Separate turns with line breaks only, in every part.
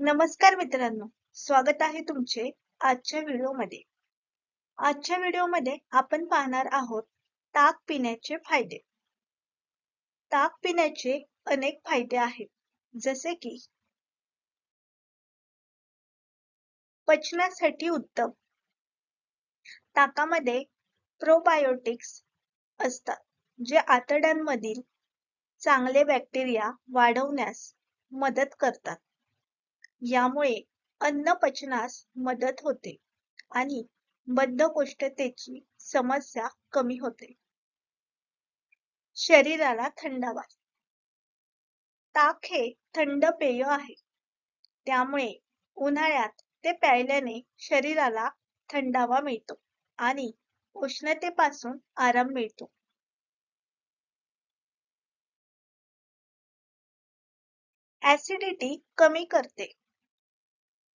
नमस्कार मित्रांनो, स्वागत आहे तुमचे आजच्या व्हिडिओमध्ये. आजच्या व्हिडिओमध्ये आपण पाहणार आहोत ताक पिण्याचे फायदे. ताक पिण्याचे अनेक फायदे आहेत, जसे की पचनासाठी उत्तम. ताकामध्ये प्रोबायोटिक्स असतात, जे आतड्यांमधील चांगले बॅक्टेरिया वाढवण्यास मदत करतात. यामुळे अन्न पचनास मदत होते आणि बद्धकोष्ठतेची समस्या कमी होते. शरीराला थंडावा. ताक हे थंड पेय आहे, त्यामुळे उन्हाळ्यात ते प्यायल्याने शरीराला थंडावा मिळतो आणि उष्णतेपासून आराम मिळतो. ऍसिडिटी कमी करते.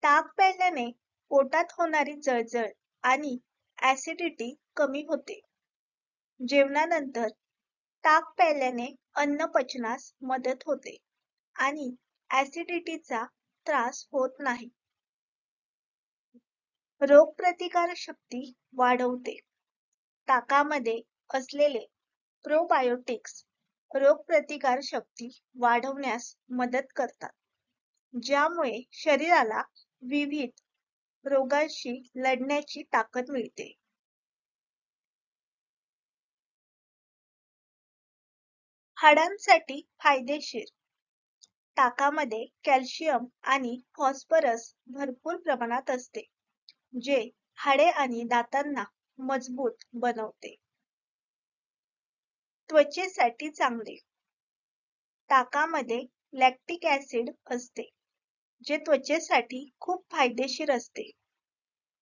ताक प्यायल्याने पोटात होणारी जळजळ आणि ऍसिडिटी कमी होते. जेवणानंतर ताक प्यायल्याने अन्न पचनास मदत होते आणि ऍसिडिटीचा त्रास होत नाही. रोगप्रतिकारशक्ती वाढवते. ताकामध्ये असलेले प्रोबायोटिक्स रोगप्रतिकारशक्ती वाढवण्यास मदत करतात, ज्यामुळे शरीराला विविध रोगांशी लढण्याची ताकद मिळते. हाडांसाठी फायदेशीर. ताकामध्ये कॅल्शियम आणि फॉस्फरस भरपूर प्रमाणात असते, जे हाडे आणि दातांना मजबूत बनवते. त्वचेसाठी चांगले. ताकामध्ये लॅक्टिक ऍसिड असते, जे त्वचेसाठी खूप फायदेशीर असते.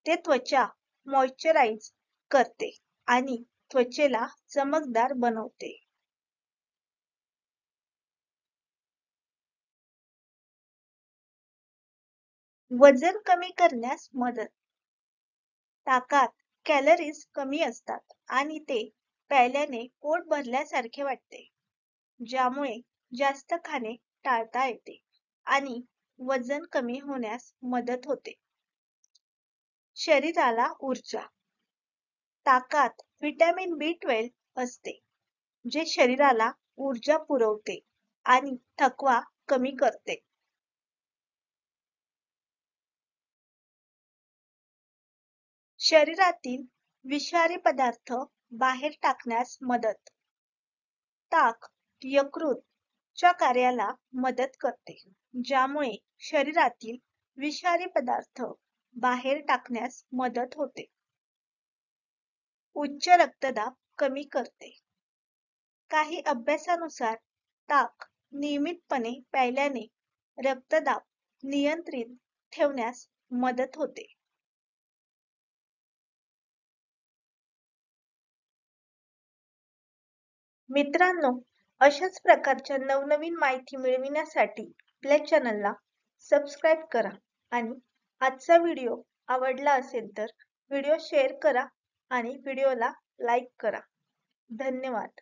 ते त्वचा मॉइश्चराइज करते आणि त्वचेला चमकदार बनवते. वजन कमी करण्यास मदत. ताकात कॅलरीज कमी असतात आणि ते प्यायल्याने पोट भरल्यासारखे वाटते, ज्यामुळे जास्त खाणे टाळता येते आणि वजन कमी होण्यास मदत होते. शरीराला ऊर्जा. ताकात व्हिटॅमिन B12 असते, जे शरीराला ऊर्जा पुरवते आणि थकवा कमी करते. शरीरातील विषारी पदार्थ बाहेर टाकण्यास मदत. ताक यकृत च्या कार्याला मदत करते, ज्यामुळे शरीरातील विषारी पदार्थ बाहेर टाकण्यास मदत होते. उच्च रक्तदाब कमी करते. काही अभ्यासानुसार ताक नियमितपणे प्यायल्याने रक्तदाब नियंत्रित ठेवण्यास मदत होते. मित्रांनो, अशाच प्रकारच्या नवनवीन माहिती मिळविण्यासाठी आपल्या चॅनलला सबस्क्राईब करा आणि आजचा व्हिडिओ आवडला असेल तर व्हिडिओ शेअर करा आणि व्हिडिओला लाईक करा. धन्यवाद.